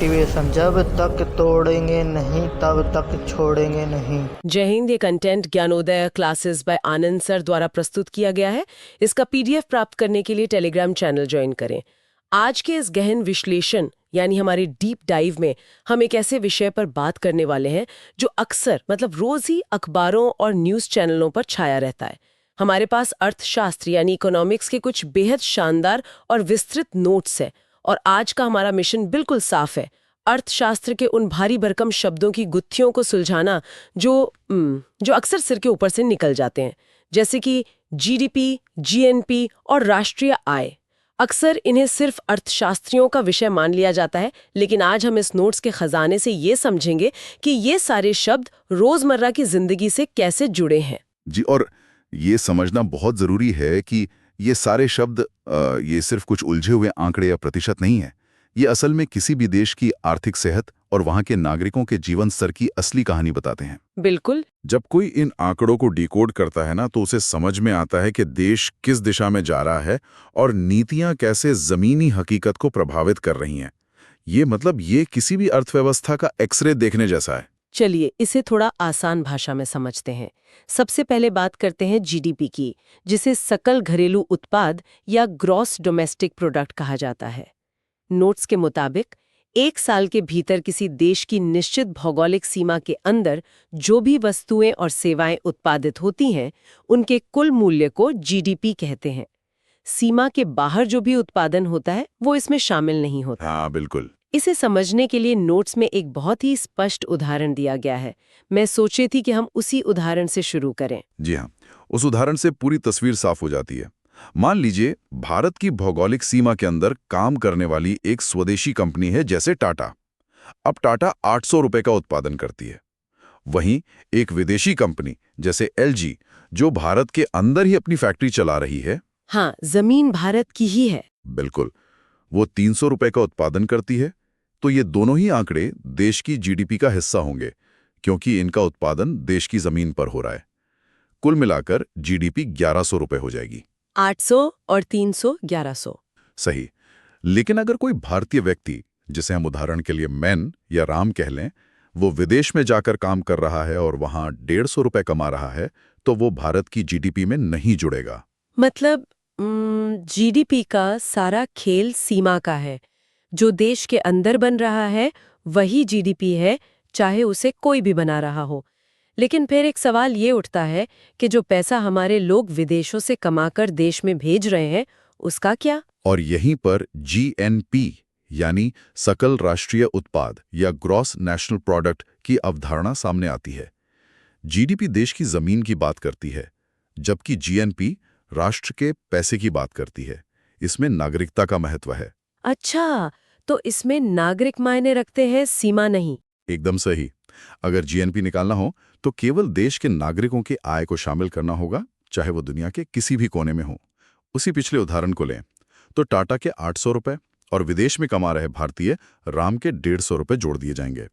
Motivation, जब तक तोड़ेंगे नहीं तब तक छोड़ेंगे नहीं। जय हिंद। ये content Gyanoday classes by Anand sir द्वारा प्रस्तुत किया गया है। इसका पीडीएफ प्राप्त करने के लिए टेलीग्राम चैनल ज्वाइन करें। आज के इस गहन विश्लेषण यानी हमारी डीप डाइव में हम एक ऐसे विषय पर बात करने वाले हैं जो अक्सर रोज ही अखबारों और न्यूज चैनलों पर छाया रहता है। हमारे पास अर्थशास्त्र यानी इकोनॉमिक्स के कुछ बेहद शानदार और विस्तृत नोट्स हैं और आज का हमारा मिशन बिल्कुल साफ है। अर्थशास्त्र के उन भारी भरकम शब्दों की गुत्थियों को सुलझाना जो अक्सर सिर के ऊपर से निकल जाते हैं, जैसे कि जीडीपी, जीएनपी और राष्ट्रीय आय। अक्सर इन्हें सिर्फ अर्थशास्त्रियों का विषय मान लिया जाता है, लेकिन आज हम इस नोट्स के खजाने से ये समझेंगे कि ये सारे शब्द रोजमर्रा की जिंदगी से कैसे जुड़े हैं। जी, और ये समझना बहुत जरूरी है कि ये सारे शब्द ये सिर्फ कुछ उलझे हुए आंकड़े या प्रतिशत नहीं है। ये असल में किसी भी देश की आर्थिक सेहत और वहां के नागरिकों के जीवन स्तर की असली कहानी बताते हैं। बिल्कुल। जब कोई इन आंकड़ों को डिकोड करता है ना, तो उसे समझ में आता है कि देश किस दिशा में जा रहा है और नीतियां कैसे जमीनी हकीकत को प्रभावित कर रही हैं। ये किसी भी अर्थव्यवस्था का एक्सरे देखने जैसा है। चलिए इसे थोड़ा आसान भाषा में समझते हैं। सबसे पहले बात करते हैं जीडीपी की, जिसे सकल घरेलू उत्पाद या ग्रॉस डोमेस्टिक प्रोडक्ट कहा जाता है। नोट्स के मुताबिक एक साल के भीतर किसी देश की निश्चित भौगोलिक सीमा के अंदर जो भी वस्तुएं और सेवाएं उत्पादित होती हैं, उनके कुल मूल्य को जीडीपी कहते हैं। सीमा के बाहर जो भी उत्पादन होता है वो इसमें शामिल नहीं होता। हाँ, बिल्कुल। इसे समझने के लिए नोट्स में एक बहुत ही स्पष्ट उदाहरण दिया गया है। मैं सोची थी कि हम उसी उदाहरण से शुरू करें। जी हाँ, उस उदाहरण से पूरी तस्वीर साफ हो जाती है। मान लीजिए भारत की भौगोलिक सीमा के अंदर काम करने वाली एक स्वदेशी कंपनी है, जैसे टाटा। अब टाटा 800 रुपए का उत्पादन करती है। वहीं एक विदेशी कंपनी जैसे एलजी, जो भारत के अंदर ही अपनी फैक्ट्री चला रही है। हाँ, जमीन भारत की ही है। बिल्कुल, वो 300 रुपए का उत्पादन करती है। तो ये दोनों ही आंकड़े देश की जीडीपी का हिस्सा होंगे, क्योंकि इनका उत्पादन देश की जमीन पर हो रहा है। कुल मिलाकर जीडीपी 1100 रुपए हो जाएगी। 800 और 300 1100। सही। लेकिन अगर कोई भारतीय व्यक्ति, जिसे हम उदाहरण के लिए मैन या राम कह लें, वो विदेश में जाकर काम कर रहा है और वहां 150 रुपए कमा रहा है, तो वो भारत की जीडीपी में नहीं जुड़ेगा। मतलब जीडीपी का सारा खेल सीमा का है। जो देश के अंदर बन रहा है वही जीडीपी है, चाहे उसे कोई भी बना रहा हो। लेकिन फिर एक सवाल ये उठता है कि जो पैसा हमारे लोग विदेशों से कमाकर देश में भेज रहे हैं, उसका क्या? और यहीं पर जीएनपी यानी सकल राष्ट्रीय उत्पाद या ग्रॉस नेशनल प्रोडक्ट की अवधारणा सामने आती है। जीडीपी देश की जमीन की बात करती है, जबकि जीएनपी राष्ट्र के पैसे की बात करती है। इसमें नागरिकता का महत्व है। अच्छा, तो इसमें नागरिक मायने रखते हैं, सीमा नहीं। एकदम सही। अगर जीएनपी निकालना हो तो केवल देश के नागरिकों की आय को शामिल करना होगा, चाहे वो दुनिया के किसी भी कोने में हो। उसी पिछले उदाहरण को लें तो टाटा के 800 रुपए और विदेश में कमा रहे भारतीय राम के 150 रुपए जोड़ दिए जाएंगे।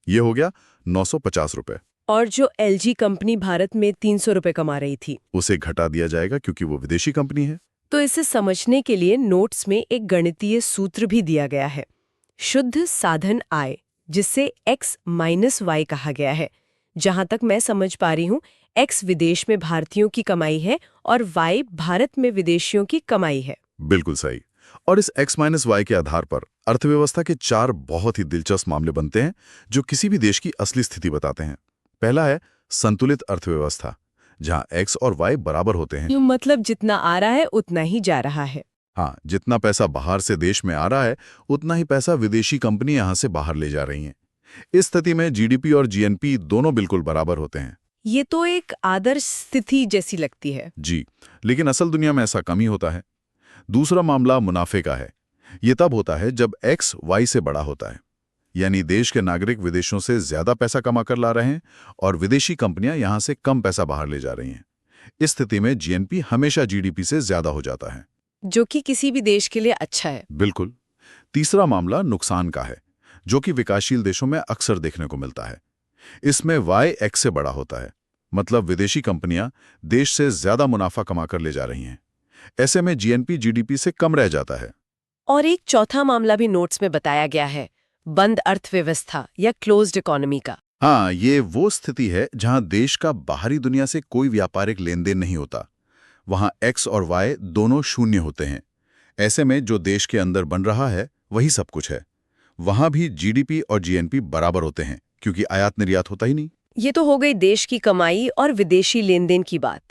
ये हो गया 950 रुपए। और जो एलजी कंपनी भारत में 300 रुपए कमा रही थी, उसे घटा दिया जाएगा, क्योंकि वो विदेशी कंपनी है। तो इसे समझने के लिए नोट्स में एक गणितीय सूत्र भी दिया गया है, शुद्ध साधन आय, जिसे x माइनस y कहा गया है। जहां तक मैं समझ पा रही हूं, x विदेश में भारतीयों की कमाई है और y भारत में विदेशियों की कमाई है। बिल्कुल सही। और इस x माइनस वाई के आधार पर अर्थव्यवस्था के 4 बहुत ही दिलचस्प मामले बनते हैं, जो किसी भी देश की असली स्थिति बताते हैं। पहला है संतुलित अर्थव्यवस्था, जहां x और y बराबर होते हैं। मतलब जितना आ रहा है उतना ही जा रहा है। हाँ, जितना पैसा बाहर से देश में आ रहा है, उतना ही पैसा विदेशी कंपनी यहां से बाहर ले जा रही हैं। इस स्थिति में जीडीपी और जीएनपी दोनों बिल्कुल बराबर होते हैं। ये तो एक आदर्श स्थिति जैसी लगती है। जी, लेकिन असल दुनिया में ऐसा कम ही होता है। दूसरा मामला मुनाफे का है। ये तब होता है जब x y से बड़ा होता है, यानी देश के नागरिक विदेशों से ज्यादा पैसा कमा कर ला रहे हैं और विदेशी कंपनियां यहां से कम पैसा बाहर ले जा रही हैं। इस स्थिति में जीएनपी हमेशा जीडीपी से ज्यादा हो जाता है, जो कि किसी भी देश के लिए अच्छा है। बिल्कुल। तीसरा मामला नुकसान का है, जो कि विकासशील देशों में अक्सर देखने को मिलता है। इसमें y x से बड़ा होता है, मतलब विदेशी कंपनियां देश से ज्यादा मुनाफा कमाकर ले जा रही हैं। ऐसे में जीएनपी जीडीपी से कम रह जाता है। और एक चौथा मामला भी नोट्स में बताया गया है, बंद अर्थव्यवस्था या क्लोज्ड इकोनॉमी का। हाँ, ये वो स्थिति है जहां देश का बाहरी दुनिया से कोई व्यापारिक लेन देन नहीं होता। वहां एक्स और वाई दोनों शून्य होते हैं। ऐसे में जो देश के अंदर बन रहा है वही सब कुछ है। वहां भी जीडीपी और जीएनपी बराबर होते हैं क्योंकि आयात निर्यात होता ही नहीं। ये तो हो गई देश की कमाई और विदेशी लेन देन की बात।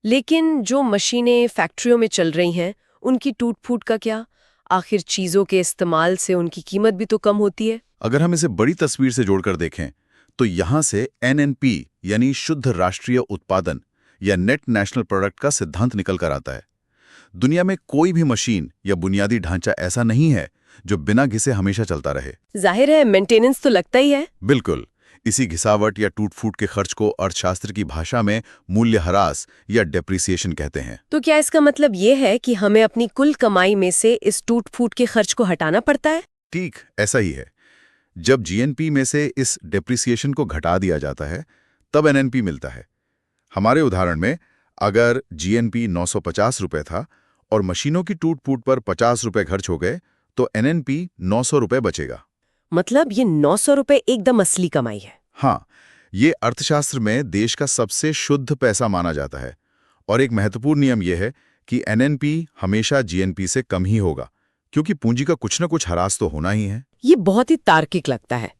लेकिन जो मशीनें फैक्ट्रियों में चल रही हैं, उनकी टूट फूट का क्या? आखिर चीजों के इस्तेमाल से उनकी कीमत भी तो कम होती है। अगर हम इसे बड़ी तस्वीर से जोड़कर देखें तो यहां से एनएनपी यानी शुद्ध राष्ट्रीय उत्पादन या नेट नेशनल प्रोडक्ट का सिद्धांत निकल कर आता है। दुनिया में कोई भी मशीन या बुनियादी ढांचा ऐसा नहीं है जो बिना घिसे हमेशा चलता रहे। जाहिर है मेंटेनेंस तो लगता ही है। बिल्कुल। इसी घिसावट या टूट फूट के खर्च को अर्थशास्त्र की भाषा में मूल्यह्रास या डेप्रिसिएशन कहते हैं। तो क्या इसका मतलब ये है कि हमें अपनी कुल कमाई में से इस टूट फूट के खर्च को हटाना पड़ता है? ठीक ऐसा ही है। जब जीएनपी में से इस डेप्रिसिएशन को घटा दिया जाता है तब एनएनपी मिलता है। हमारे उदाहरण में अगर जीएनपी 950 रुपए था और मशीनों की टूट फूट पर 50 रुपए खर्च हो गए तो एनएनपी 900 रुपए बचेगा। मतलब ये 900 रुपए एकदम असली कमाई है। हाँ, ये अर्थशास्त्र में देश का सबसे शुद्ध पैसा माना जाता है। और एक महत्वपूर्ण नियम यह है कि एनएनपी हमेशा जीएनपी से कम ही होगा क्योंकि पूंजी का कुछ न कुछ ह्रास तो होना ही है। ये बहुत ही तार्किक लगता है।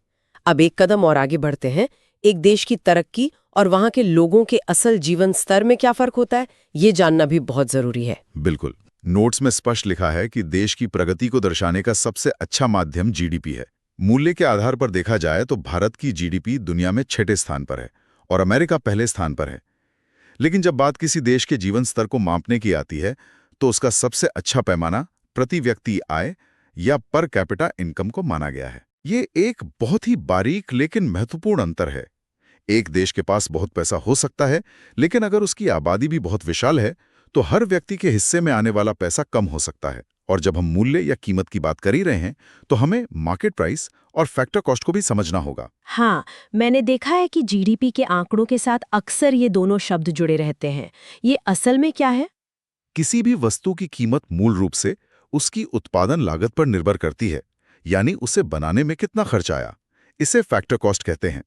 अब एक कदम और आगे बढ़ते हैं। एक देश की तरक्की और वहां के लोगों के असल जीवन स्तर में क्या फर्क होता है, ये जानना भी बहुत जरूरी है। बिल्कुल। नोट्स में स्पष्ट लिखा है कि देश की प्रगति को दर्शाने का सबसे अच्छा माध्यम जीडीपी है। मूल्य के आधार पर देखा जाए तो भारत की जीडीपी दुनिया में 6ठे स्थान पर है और अमेरिका पहले स्थान पर है। लेकिन जब बात किसी देश के जीवन स्तर को मापने की आती है तो उसका सबसे अच्छा पैमाना प्रति व्यक्ति आय या पर कैपिटा इनकम को माना गया है। ये एक बहुत ही बारीक लेकिन महत्वपूर्ण अंतर है। एक देश के पास बहुत पैसा हो सकता है, लेकिन अगर उसकी आबादी भी बहुत विशाल है तो हर व्यक्ति के हिस्से में आने वाला पैसा कम हो सकता है। और जब हम मूल्य या कीमत की बात कर ही रहे हैं तो हमें मार्केट प्राइस और फैक्टर कॉस्ट को भी समझना होगा। हाँ, मैंने देखा है कि जीडीपी के आंकड़ों के साथ अक्सर ये दोनों शब्द जुड़े रहते हैं। ये असल में क्या है? किसी भी वस्तु की कीमत मूल रूप से उसकी उत्पादन लागत पर निर्भर करती है, यानी उसे बनाने में कितना खर्च आया। इसे फैक्टर कॉस्ट कहते हैं।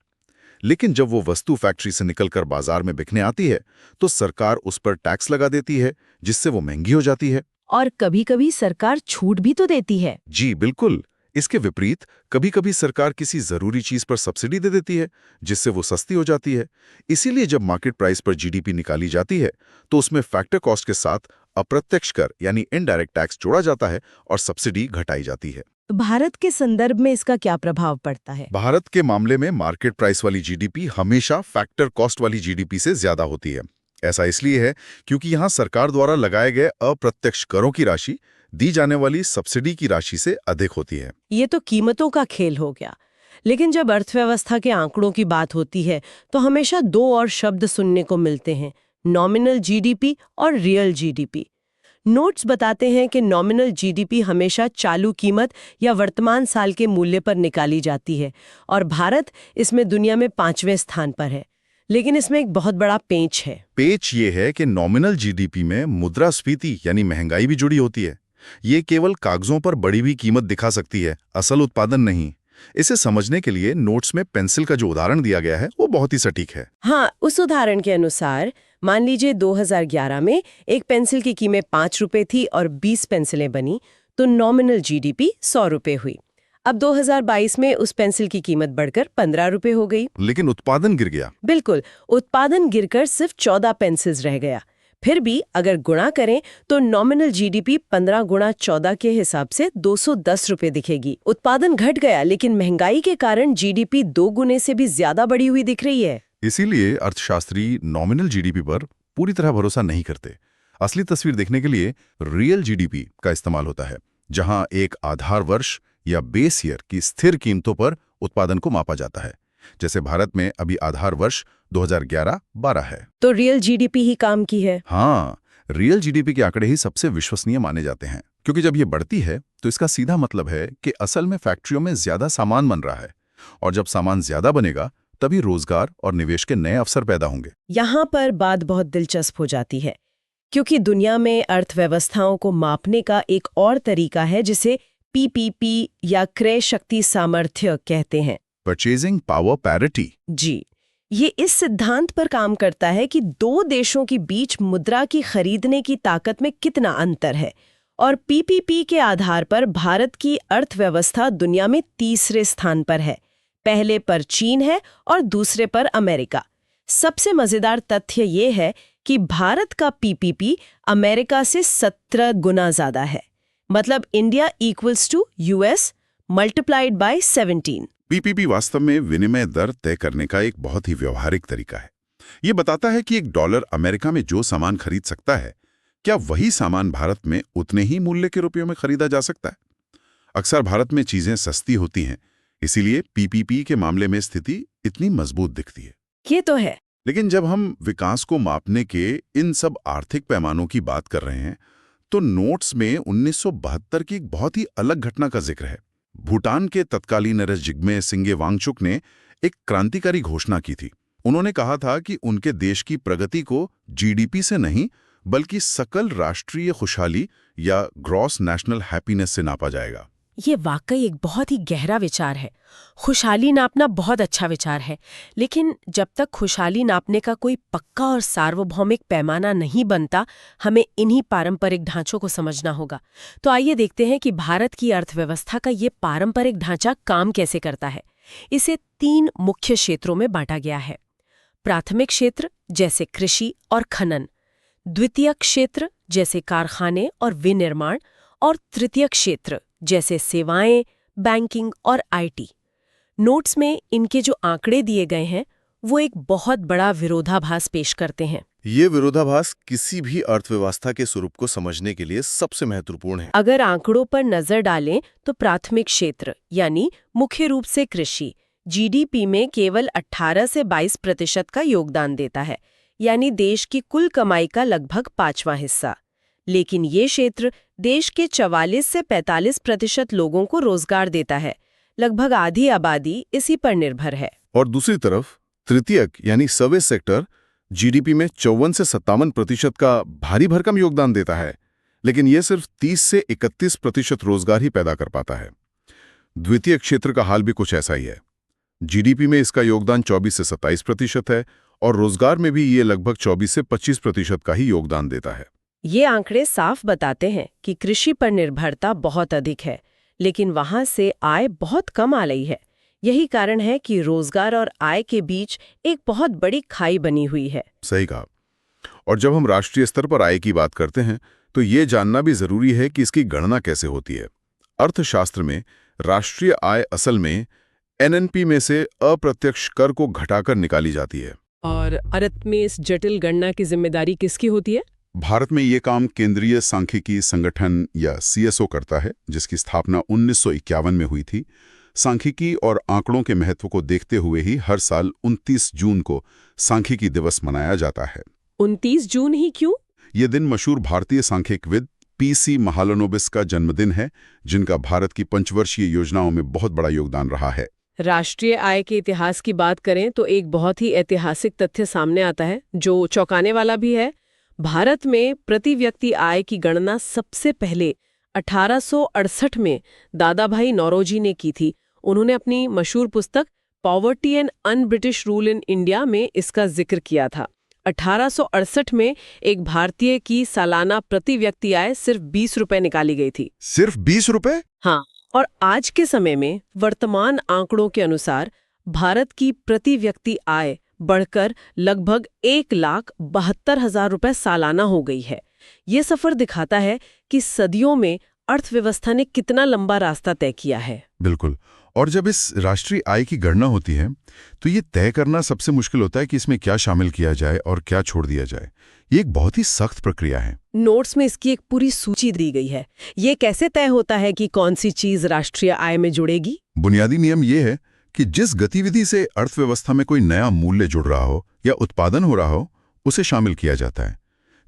लेकिन जब वो वस्तु फैक्ट्री से निकलकर बाजार में बिकने आती है तो सरकार उस पर टैक्स लगा देती है, जिससे वो महंगी हो जाती है। और कभी-कभी सरकार छूट भी तो देती है। जी बिल्कुल। इसके विपरीत कभी कभी सरकार किसी जरूरी चीज पर सब्सिडी दे देती है, जिससे वो सस्ती हो जाती है। इसीलिए जब मार्केट प्राइस पर जीडीपी निकाली जाती है तो उसमें फैक्टर कॉस्ट के साथ अप्रत्यक्ष कर यानी इनडायरेक्ट टैक्स जोड़ा जाता है और सब्सिडी घटाई जाती है। भारत के संदर्भ में इसका क्या प्रभाव पड़ता है? भारत के मामले में मार्केट प्राइस वाली जीडीपी हमेशा फैक्टर कॉस्ट वाली जीडीपी से ज्यादा होती है। ऐसा इसलिए है क्योंकि यहाँ सरकार द्वारा लगाए गए अप्रत्यक्ष करों की राशि दी जाने वाली सब्सिडी की राशि से अधिक होती है। ये तो कीमतों का खेल हो गया। लेकिन जब अर्थव्यवस्था के आंकड़ों की बात होती है तो हमेशा दो और शब्द सुनने को मिलते हैं, नॉमिनल जीडीपी और रियल जीडीपी। नोट्स बताते हैं कि नॉमिनल जीडीपी हमेशा चालू कीमत या वर्तमान साल के मूल्य पर निकाली जाती है और भारत इसमें दुनिया में 5वें स्थान पर है। लेकिन इसमें एक बहुत बड़ा पेंच है। पेंच ये है कि नॉमिनल जीडीपी में मुद्रास्फीति यानी महंगाई भी जुड़ी होती है। ये केवल कागजों पर बढ़ी हुई कीमत दिखा सकती है, असल उत्पादन नहीं। इसे समझने के लिए नोट्स में पेंसिल का जो उदाहरण दिया गया है वो बहुत ही सटीक है। हाँ, उस उदाहरण के अनुसार मान लीजिए 2011 में एक पेंसिल की कीमत 5 रुपए थी और 20 पेंसिलें बनी तो नॉमिनल जीडीपी 100 रुपए हुई। अब 2022 में उस पेंसिल की कीमत बढ़कर 15 रुपए हो गई। लेकिन उत्पादन गिर गया। बिल्कुल, उत्पादन गिरकर सिर्फ 14 पेंसिल्स रह गया। फिर भी अगर गुणा करें तो नॉमिनल जीडीपी 15 गुणा 14 के हिसाब से 210 रुपए दिखेगी। उत्पादन घट गया लेकिन महंगाई के कारण जीडीपी 2 गुने से भी ज्यादा बढ़ी हुई दिख रही है। इसीलिए अर्थशास्त्री नॉमिनल जीडीपी पर पूरी तरह भरोसा नहीं करते। असली तस्वीर देखने के लिए रियल जीडीपी का इस्तेमाल होता है, जहां एक आधार वर्ष या बेस ईयर की स्थिर कीमतों पर उत्पादन को मापा जाता है। जैसे भारत में अभी आधार वर्ष 2011-12 है। तो रियल जीडीपी ही काम की है। हाँ, रियल जीडीपी के आंकड़े ही सबसे विश्वसनीय माने जाते हैं, क्योंकि जब ये बढ़ती है तो इसका सीधा मतलब है कि असल में फैक्ट्रियों में ज्यादा सामान बन रहा है, और जब सामान ज्यादा बनेगा तभी रोजगार और निवेश के नए अवसर पैदा होंगे। यहाँ पर बात बहुत दिलचस्प हो जाती है, क्योंकि दुनिया में अर्थव्यवस्थाओं को मापने का एक और तरीका है जिसे पीपीपी या क्रय शक्ति सामर्थ्य कहते हैं। Purchasing power parity. जी, ये इस सिद्धांत पर काम करता है कि दो देशों के बीच मुद्रा की खरीदने की ताकत में कितना अंतर है, और पीपीपी के आधार पर भारत की अर्थव्यवस्था दुनिया में तीसरे स्थान पर है। पहले पर चीन है और दूसरे पर अमेरिका। सबसे मजेदार तथ्य ये है कि भारत का पीपीपी अमेरिका से 17 गुना ज्यादा है। मतलब India equals to US multiplied by 17। PPP वास्तव में विनिमय दर तय करने का एक बहुत ही व्यवहारिक तरीका है। ये बताता है कि $1 अमेरिका में जो सामान खरीद सकता है, क्या वही सामान भारत में उतने ही मूल्य के रुपयों में खरीदा जा सकता है? अक्सर भारत में चीजें सस्ती होती हैं, इसीलिए पीपीपी के मामले में स्थिति इतनी मजबूत दिखती है। ये तो है। लेकिन जब हम विकास को मापने के इन सब आर्थिक पैमानों की बात कर रहे हैं, तो नोट्स में 1972 की एक बहुत ही अलग घटना का जिक्र है। भूटान के तत्कालीन नरेश जिग्मे सिंगे वांगचुक ने एक क्रांतिकारी घोषणा की थी। उन्होंने कहा था कि उनके देश की प्रगति को जीडीपी से नहीं, बल्कि सकल राष्ट्रीय खुशहाली या ग्रॉस नेशनल हैप्पीनेस से नापा जाएगा। ये वाकई एक बहुत ही गहरा विचार है। खुशहाली नापना बहुत अच्छा विचार है, लेकिन जब तक खुशहाली नापने का कोई पक्का और सार्वभौमिक पैमाना नहीं बनता, हमें इन्हीं पारंपरिक ढांचों को समझना होगा। तो आइए देखते हैं कि भारत की अर्थव्यवस्था का ये पारंपरिक ढांचा काम कैसे करता है। इसे 3 मुख्य क्षेत्रों में बांटा गया है। प्राथमिक क्षेत्र जैसे कृषि और खनन, द्वितीयक क्षेत्र जैसे कारखाने और विनिर्माण, और तृतीयक क्षेत्र जैसे सेवाएं, बैंकिंग और आईटी। नोट्स में इनके जो आंकड़े दिए गए हैं वो एक बहुत बड़ा विरोधाभास पेश करते हैं। ये विरोधाभास किसी भी अर्थव्यवस्था के स्वरूप को समझने के लिए सबसे महत्वपूर्ण है। अगर आंकड़ों पर नजर डालें तो प्राथमिक क्षेत्र यानी मुख्य रूप से कृषि जीडीपी में केवल 18 से 22% का योगदान देता है, यानी देश की कुल कमाई का लगभग 5वां हिस्सा। लेकिन ये क्षेत्र देश के 44 से 45% लोगों को रोजगार देता है। लगभग आधी आबादी इसी पर निर्भर है। और दूसरी तरफ तृतीयक यानी सर्विस सेक्टर जीडीपी में 54 से 57% का भारी भरकम योगदान देता है, लेकिन यह सिर्फ 30 से 31% रोजगार ही पैदा कर पाता है। द्वितीयक क्षेत्र का हाल भी कुछ ऐसा ही है। जीडीपी में इसका योगदान 24 से 27% है और रोजगार में भी ये लगभग 24 से 25% का ही योगदान देता है। ये आंकड़े साफ बताते हैं कि कृषि पर निर्भरता बहुत अधिक है, लेकिन वहां से आय बहुत कम आ रही है। यही कारण है कि रोजगार और आय के बीच एक बहुत बड़ी खाई बनी हुई है। सही कहा। और जब हम राष्ट्रीय स्तर पर आय की बात करते हैं तो ये जानना भी जरूरी है कि इसकी गणना कैसे होती है। अर्थशास्त्र में राष्ट्रीय आय असल में एनएनपी में से अप्रत्यक्ष कर को घटाकर निकाली जाती है। और अर्थ में इस जटिल गणना की जिम्मेदारी किसकी होती है? भारत में ये काम केंद्रीय सांख्यिकी संगठन या सीएसओ करता है, जिसकी स्थापना 1951 में हुई थी। सांख्यिकी और आंकड़ों के महत्व को देखते हुए ही हर साल 29 जून को सांख्यिकी दिवस मनाया जाता है। 29 जून ही क्यों? ये दिन मशहूर भारतीय सांख्यिकविद पीसी महालनोबिस का जन्मदिन है, जिनका भारत की पंचवर्षीय योजनाओं में बहुत बड़ा योगदान रहा है। राष्ट्रीय आय के इतिहास की बात करें तो एक बहुत ही ऐतिहासिक तथ्य सामने आता है जो चौंकाने वाला भी है। भारत में प्रति व्यक्ति आय की गणना सबसे पहले 1868 में दादाभाई नौरोजी ने की थी। उन्होंने अपनी मशहूर पुस्तक poverty and un British rule in India में इसका जिक्र किया था। 1868 में एक भारतीय की सालाना प्रति व्यक्ति आय सिर्फ 20 रुपए निकाली गई थी। सिर्फ 20 रुपए? हाँ, और आज के समय में वर्तमान आंकड़ों के अनुसार भारत की प्रति व्यक्ति आय बढ़कर लगभग 1,72,000 रुपए सालाना हो गई है। ये सफर दिखाता है कि सदियों में अर्थव्यवस्था ने कितना लंबा रास्ता तय किया है। बिल्कुल। और जब इस राष्ट्रीय आय की गणना होती है तो ये तय करना सबसे मुश्किल होता है कि इसमें क्या शामिल किया जाए और क्या छोड़ दिया जाए। ये एक बहुत ही सख्त प्रक्रिया है। नोट्स में इसकी एक पूरी सूची दी गई है। ये कैसे तय होता है कि कौन सी चीज राष्ट्रीय आय में जुड़ेगी? बुनियादी नियम ये है कि जिस गतिविधि से अर्थव्यवस्था में कोई नया मूल्य जुड़ रहा हो या उत्पादन हो रहा हो, उसे शामिल किया जाता है।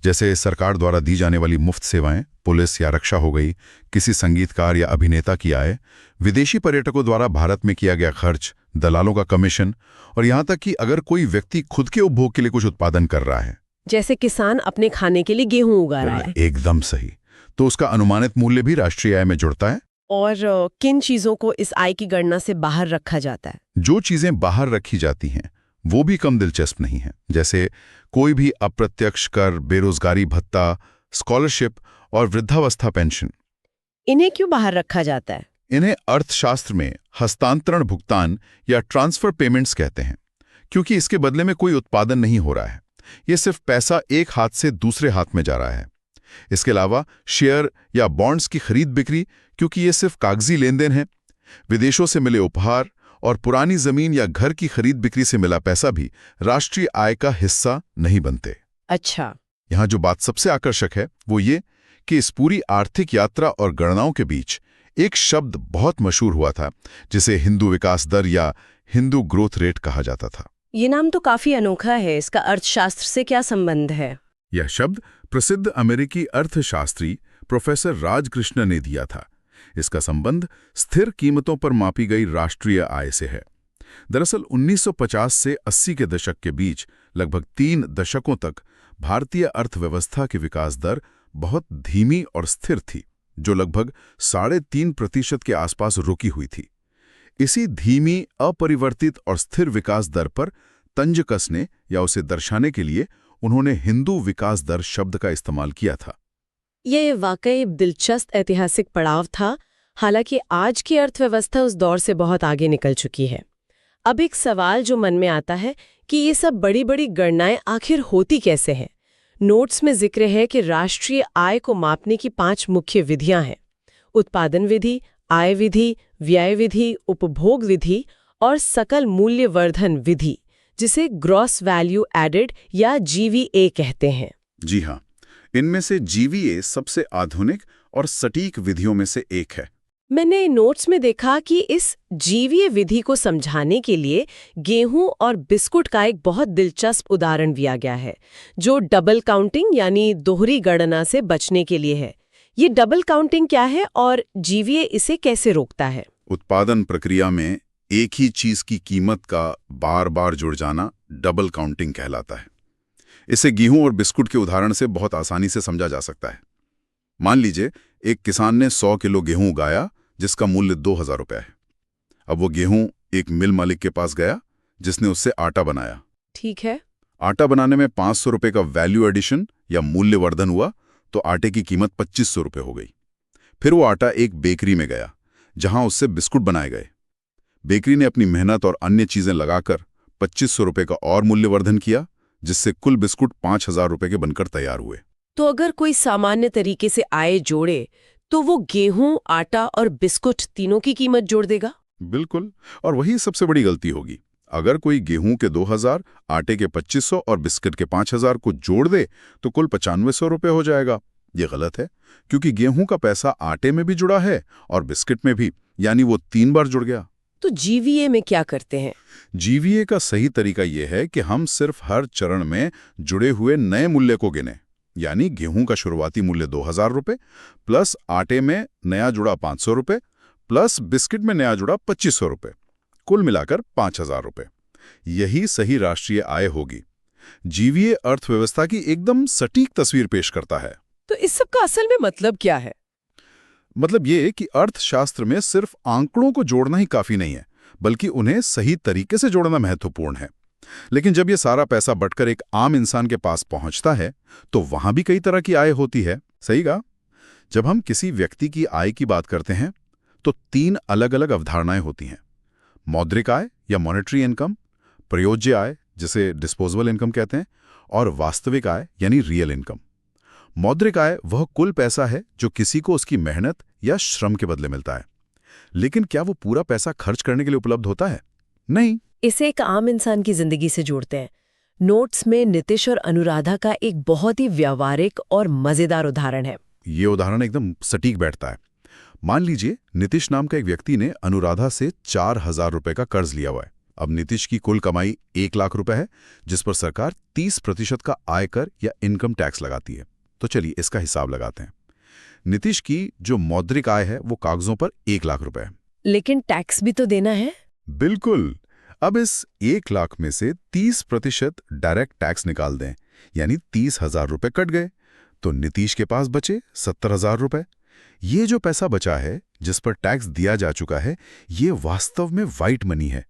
जैसे सरकार द्वारा दी जाने वाली मुफ्त सेवाएं, पुलिस या रक्षा हो गई, किसी संगीतकार या अभिनेता की आय, विदेशी पर्यटकों द्वारा भारत में किया गया खर्च, दलालों का कमीशन, और यहाँ तक कि अगर कोई व्यक्ति खुद के उपभोग के लिए कुछ उत्पादन कर रहा है, जैसे किसान अपने खाने के लिए गेहूं उगा रहा है। एकदम सही, तो उसका अनुमानित मूल्य भी राष्ट्रीय आय में जुड़ता है। और किन चीजों को इस आय की गणना से बाहर रखा जाता है? जो चीजें बाहर रखी जाती हैं वो भी कम दिलचस्प नहीं है, जैसे कोई भी अप्रत्यक्ष कर, बेरोजगारी भत्ता, स्कॉलरशिप और वृद्धावस्था पेंशन। इन्हें क्यों बाहर रखा जाता है? इन्हें अर्थशास्त्र में हस्तांतरण भुगतान या ट्रांसफर पेमेंट्स कहते हैं, क्योंकि इसके बदले में कोई उत्पादन नहीं हो रहा है। ये सिर्फ पैसा एक हाथ से दूसरे हाथ में जा रहा है। इसके अलावा शेयर या बॉन्ड्स की खरीद बिक्री, क्योंकि ये सिर्फ कागजी लेन देन है। विदेशों से मिले उपहार और पुरानी जमीन या घर की खरीद बिक्री से मिला पैसा भी राष्ट्रीय आय का हिस्सा नहीं बनते। अच्छा। यहाँ जो बात सबसे आकर्षक है वो ये कि इस पूरी आर्थिक यात्रा और गणनाओं के बीच एक शब्द बहुत मशहूर हुआ था, जिसे हिंदू विकास दर या हिंदू ग्रोथ रेट कहा जाता था। ये नाम तो काफी अनोखा है, इसका अर्थशास्त्र से क्या संबंध है? यह शब्द प्रसिद्ध अमेरिकी अर्थशास्त्री प्रोफेसर राजकृष्ण ने दिया था। इसका संबंध स्थिर कीमतों पर मापी गई राष्ट्रीय आय से है। दरअसल 1950 से 80 के दशक के बीच लगभग 3 दशकों तक भारतीय अर्थव्यवस्था की विकास दर बहुत धीमी और स्थिर थी, जो लगभग 3.5% के आसपास रुकी हुई थी। इसी धीमी, अपरिवर्तित और स्थिर विकास दर पर तंज कसने या उसे दर्शाने के लिए उन्होंने हिंदू विकास दर शब्द का इस्तेमाल किया था। ये वाकई दिलचस्प ऐतिहासिक पड़ाव था। हालांकि आज की अर्थव्यवस्था उस दौर से बहुत आगे निकल चुकी है। अब एक सवाल जो मन में आता है कि ये सब बड़ी बड़ी गणनाएं आखिर होती कैसे हैं? नोट्स में जिक्र है कि राष्ट्रीय आय को मापने की 5 मुख्य विधियां हैं: उत्पादन विधि, आय विधि, व्यय विधि, उपभोग विधि और सकल मूल्यवर्धन विधि, जिसे ग्रॉस वैल्यू एडेड या जीवीए कहते हैं। जी हाँ, इनमें से जीवीए सबसे आधुनिक और सटीक विधियों में से एक है। मैंने नोट्स में देखा कि इस जीवीए विधि को समझाने के लिए गेहूं और बिस्कुट का एक बहुत दिलचस्प उदाहरण दिया गया है, जो डबल काउंटिंग यानी दोहरी गणना से बचने के लिए है। ये डबल काउंटिंग क्या है और जीवीए इसे कैसे रोकता है? उत्पादन प्रक्रिया में एक ही चीज की कीमत का बार बार जुड़ जाना डबल काउंटिंग कहलाता है। इसे गेहूं और बिस्कुट के उदाहरण से बहुत आसानी से समझा जा सकता है। मान लीजिए एक किसान ने 100 किलो गेहूं उगाया, जिसका मूल्य 2000 रुपये है। अब वो गेहूं एक मिल मालिक के पास गया, जिसने उससे आटा बनाया। ठीक है। आटा बनाने में 500 रुपये का वैल्यू एडिशन या मूल्यवर्धन हुआ, तो आटे की कीमत 2500 रुपये हो गई। फिर वो आटा एक बेकरी में गया, जहां उससे बिस्कुट बनाए गए। बेकरी ने अपनी मेहनत और अन्य चीजें लगाकर 2500 रुपये का और मूल्यवर्धन किया, जिससे कुल बिस्कुट 5000 रुपये के बनकर तैयार हुए। तो अगर कोई सामान्य तरीके से आय जोड़े तो वो गेहूं, आटा और बिस्कुट तीनों की कीमत जोड़ देगा? बिल्कुल, और वही सबसे बड़ी गलती होगी। अगर कोई गेहूं के 2000, आटे के 2500 और बिस्किट के 5000 को जोड़ दे तो कुल 9500 रुपये हो जाएगा। ये गलत है, क्योंकि गेहूं का पैसा आटे में भी जुड़ा है और बिस्किट में भी, यानी वो 3 बार जुड़ गया। तो जीवीए में क्या करते हैं? जीवीए का सही तरीका यह है कि हम सिर्फ हर चरण में जुड़े हुए नए मूल्य को गिने, यानी गेहूं का शुरुआती मूल्य 2000 रुपये, प्लस आटे में नया जुड़ा 500 रुपये, प्लस बिस्किट में नया जुड़ा 2500 रुपये, कुल मिलाकर 5000 रुपये। यही सही राष्ट्रीय आय होगी। जीवीए अर्थव्यवस्था की एकदम सटीक तस्वीर पेश करता है। तो इस सब का असल में मतलब क्या है? मतलब ये कि अर्थशास्त्र में सिर्फ आंकड़ों को जोड़ना ही काफी नहीं है, बल्कि उन्हें सही तरीके से जोड़ना महत्वपूर्ण है। लेकिन जब ये सारा पैसा बटकर एक आम इंसान के पास पहुंचता है, तो वहां भी कई तरह की आय होती है। सही कहा। जब हम किसी व्यक्ति की आय की बात करते हैं, तो 3 अलग अलग अवधारणाएं होती हैं: मौद्रिक आय या मॉनेटरी इनकम, प्रयोज्य आय जिसे डिस्पोजेबल इनकम कहते हैं, और वास्तविक आय यानी रियल इनकम। मौद्रिक आय वह कुल पैसा है जो किसी को उसकी मेहनत या श्रम के बदले मिलता है। लेकिन क्या वो पूरा पैसा खर्च करने के लिए उपलब्ध होता है? नहीं। इसे एक आम इंसान की जिंदगी से जोड़ते हैं। नोट्स में नीतीश और अनुराधा का एक बहुत ही व्यावहारिक और मजेदार उदाहरण है। ये उदाहरण एकदम सटीक बैठता है। मान लीजिए नीतीश नाम का एक व्यक्ति ने अनुराधा से 4000 रुपये का कर्ज लिया हुआ है। अब नीतीश की कुल कमाई 1 लाख रुपए है, जिस पर सरकार 30% का आयकर या इनकम टैक्स लगाती है। तो चलिए इसका हिसाब लगाते हैं। नीतीश की जो मौद्रिक आय है वो कागजों पर 1 लाख रुपए है, लेकिन टैक्स भी तो देना है। बिल्कुल। अब इस 1 लाख में से 30% डायरेक्ट टैक्स निकाल दें, यानी 30,000 रुपए कट गए, तो नीतीश के पास बचे 70,000 रुपए। ये जो पैसा बचा है, जिस पर टैक्स दिया जा चुका है, ये वास्तव में व्हाइट मनी है।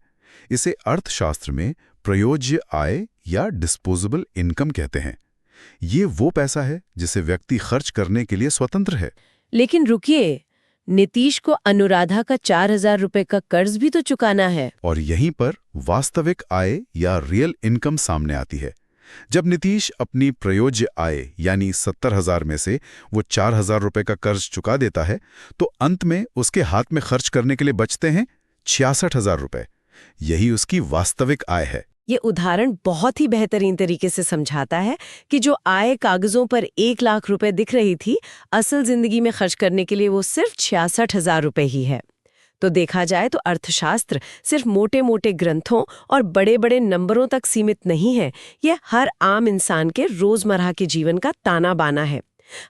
इसे अर्थशास्त्र में प्रयोज्य आय या डिस्पोजेबल इनकम कहते हैं। ये वो पैसा है जिसे व्यक्ति खर्च करने के लिए स्वतंत्र है। लेकिन रुकिए, नीतीश को अनुराधा का 4,000 रुपए का कर्ज भी तो चुकाना है। और यहीं पर वास्तविक आय या रियल इनकम सामने आती है। जब नीतीश अपनी प्रयोज्य आय यानी 70,000 में से वो 4,000 रुपए का कर्ज चुका देता है, तो अंत में उसके हाथ में खर्च करने के लिए बचते हैं 66,000 रुपए। यही उसकी वास्तविक आय है। ये उदाहरण बहुत ही बेहतरीन तरीके से समझाता है कि जो आय कागजों पर 1 लाख रुपए दिख रही थी, असल जिंदगी में खर्च करने के लिए वो सिर्फ 66,000 रुपए ही है। तो देखा जाए तो अर्थशास्त्र सिर्फ मोटे मोटे ग्रंथों और बड़े बड़े नंबरों तक सीमित नहीं है। ये हर आम इंसान के रोजमर्रा के जीवन का ताना बाना है।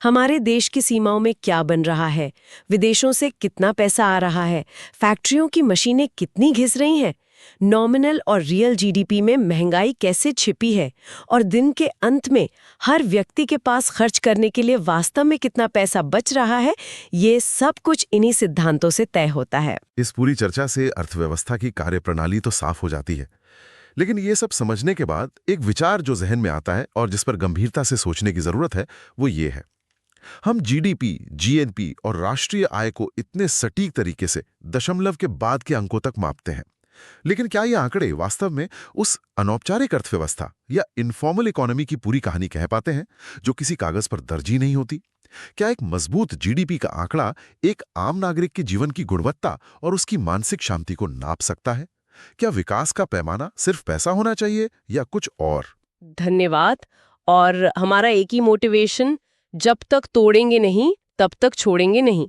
हमारे देश की सीमाओं में क्या बन रहा है, विदेशों से कितना पैसा आ रहा है, फैक्ट्रियों की मशीनें कितनी घिस रही हैं, नॉमिनल और रियल जीडीपी में महंगाई कैसे छिपी है, और दिन के अंत में हर व्यक्ति के पास खर्च करने के लिए वास्तव में कितना पैसा बच रहा है, ये सब कुछ इन्हीं सिद्धांतों से तय होता है। इस पूरी चर्चा से अर्थव्यवस्था की कार्यप्रणाली तो साफ हो जाती है, लेकिन ये सब समझने के बाद एक विचार जो जहन में आता है और जिस पर गंभीरता से सोचने की जरूरत है, वो ये है। हम जीडीपी, जीएनपी और राष्ट्रीय आय को इतने सटीक तरीके से दशमलव के बाद के अंकों तक मापते हैं, लेकिन क्या ये आंकड़े वास्तव में उस अनौपचारिक अर्थव्यवस्था या इनफॉर्मल इकोनॉमी की पूरी कहानी कह पाते हैं, जो किसी कागज पर दर्ज ही नहीं होती? क्या एक मजबूत जीडीपी का आंकड़ा एक आम नागरिक के जीवन की गुणवत्ता और उसकी मानसिक शांति को नाप सकता है? क्या विकास का पैमाना सिर्फ पैसा होना चाहिए या कुछ और? धन्यवाद। और हमारा एक ही मोटिवेशन, जब तक तोड़ेंगे नहीं तब तक छोड़ेंगे नहीं।